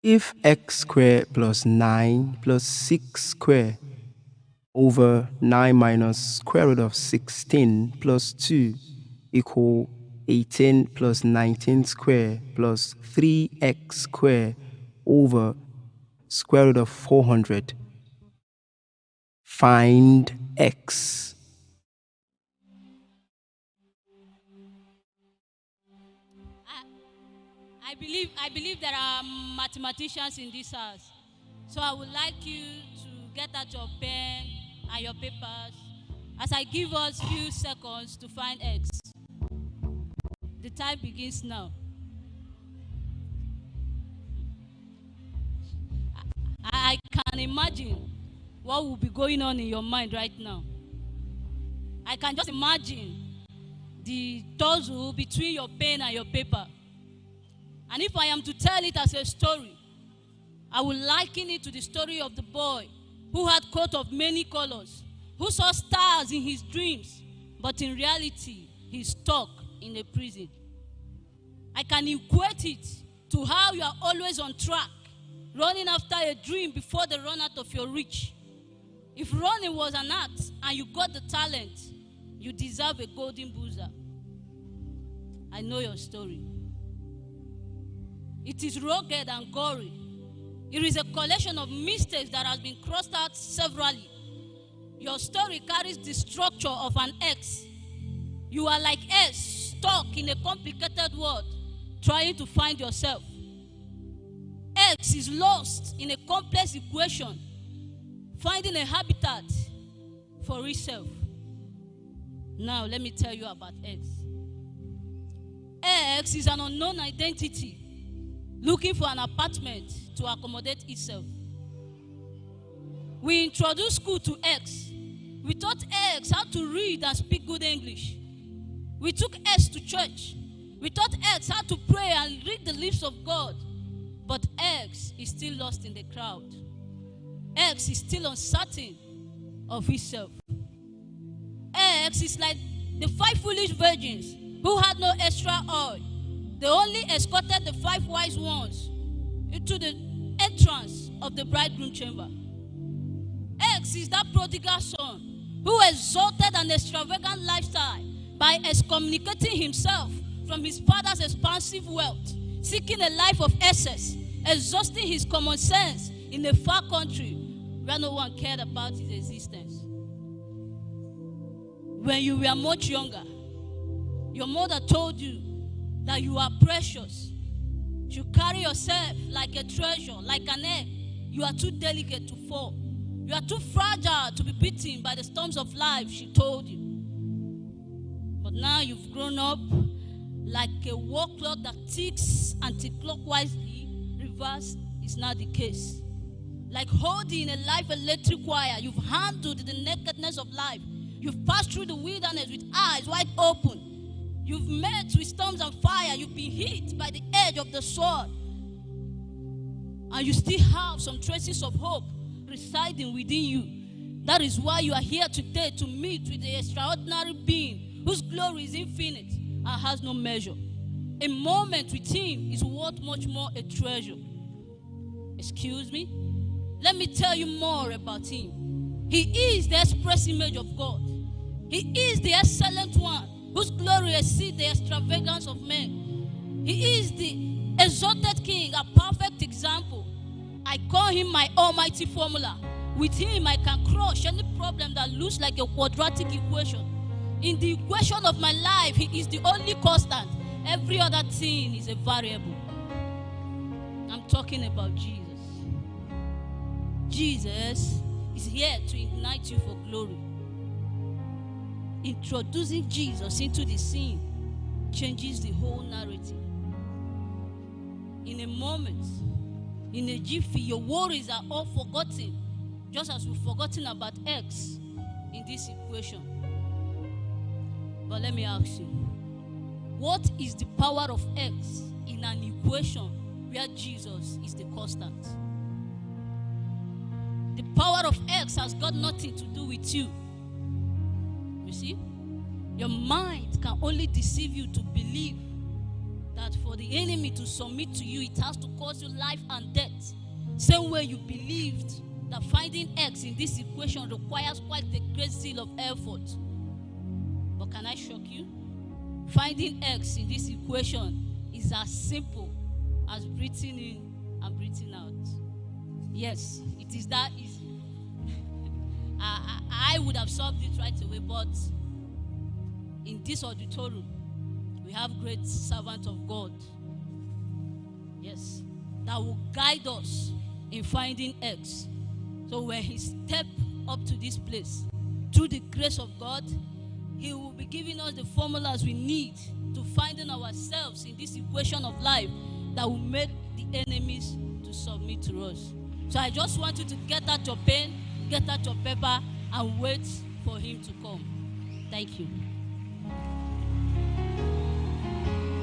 If x squared plus 9 plus 6 squared over 9 minus square root of 16 plus 2 equal 18 plus 19 squared plus 3x squared over square root of 400. Find x. I believe there are mathematicians in this house. So I would like you to get out your pen and your papers as I give us few seconds to find x. The time begins now. I can imagine what will be going on in your mind right now. I can just imagine the tussle between your pen and your paper. And if I am to tell it as a story, I will liken it to the story of the boy who had coat of many colors, who saw stars in his dreams, but in reality, he's stuck in a prison. I can equate it to how you are always on track, running after a dream before they run out of your reach. If running was an art and you got the talent, you deserve a golden buzzer. I know your story. It is rugged and gory. It is a collection of mistakes that has been crossed out severally. Your story carries the structure of an X. You are like S, stuck in a complicated world, trying to find yourself. X is lost in a complex equation, finding a habitat for itself. Now, let me tell you about X. X is an unknown identity looking for an apartment to accommodate itself. We introduced school to X. We taught X how to read and speak good English. We took X to church. We taught X how to pray and read the lips of God. But X is still lost in the crowd. X is still uncertain of itself. X is like the 5 foolish virgins who had no extra oil. They only escorted the 5 wise ones into the entrance of the bridegroom chamber. X is that prodigal son who exalted an extravagant lifestyle by excommunicating himself from his father's expansive wealth, seeking a life of excess, exhausting his common sense in a far country where no one cared about his existence. When you were much younger, your mother told you that you are precious. You carry yourself like a treasure, like an egg. You are too delicate to fall. You are too fragile to be beaten by the storms of life, she told you. But now you've grown up like a wall clock that ticks anti-clockwise. Reverse is not the case. Like holding a live electric wire, you've handled the nakedness of life. You've passed through the wilderness with eyes wide open. You've met with storms and fire. You've been hit by the edge of the sword. And you still have some traces of hope residing within you. That is why you are here today, to meet with the extraordinary being whose glory is infinite and has no measure. A moment with him is worth much more a treasure. Excuse me? Let me tell you more about him. He is the express image of God. He is the excellent one whose glory exceeds the extravagance of men. He is the exalted king, a perfect example. I call him my almighty formula. With him, I can crush any problem that looks like a quadratic equation. In the equation of my life, he is the only constant. Every other thing is a variable. I'm talking about Jesus. Jesus is here to ignite you for glory. Introducing Jesus into the scene changes the whole narrative. In a moment, in a jiffy, your worries are all forgotten, just as we've forgotten about X in this equation. But let me ask you, what is the power of X in an equation where Jesus is the constant? The power of X has got nothing to do with you. You see, your mind can only deceive you to believe that for the enemy to submit to you, it has to cause you life and death. Same way you believed that finding X in this equation requires quite a great deal of effort. But can I shock you? Finding X in this equation is as simple as breathing in and breathing out. Yes, it is that easy. I would have solved it right away, but in this auditorium, we have great servant of God. Yes, that will guide us in finding X. So when he step up to this place, through the grace of God, he will be giving us the formulas we need to finding ourselves in this equation of life that will make the enemies to submit to us. So I just want you to get out your pen, get out your paper, and wait for him to come. Thank you.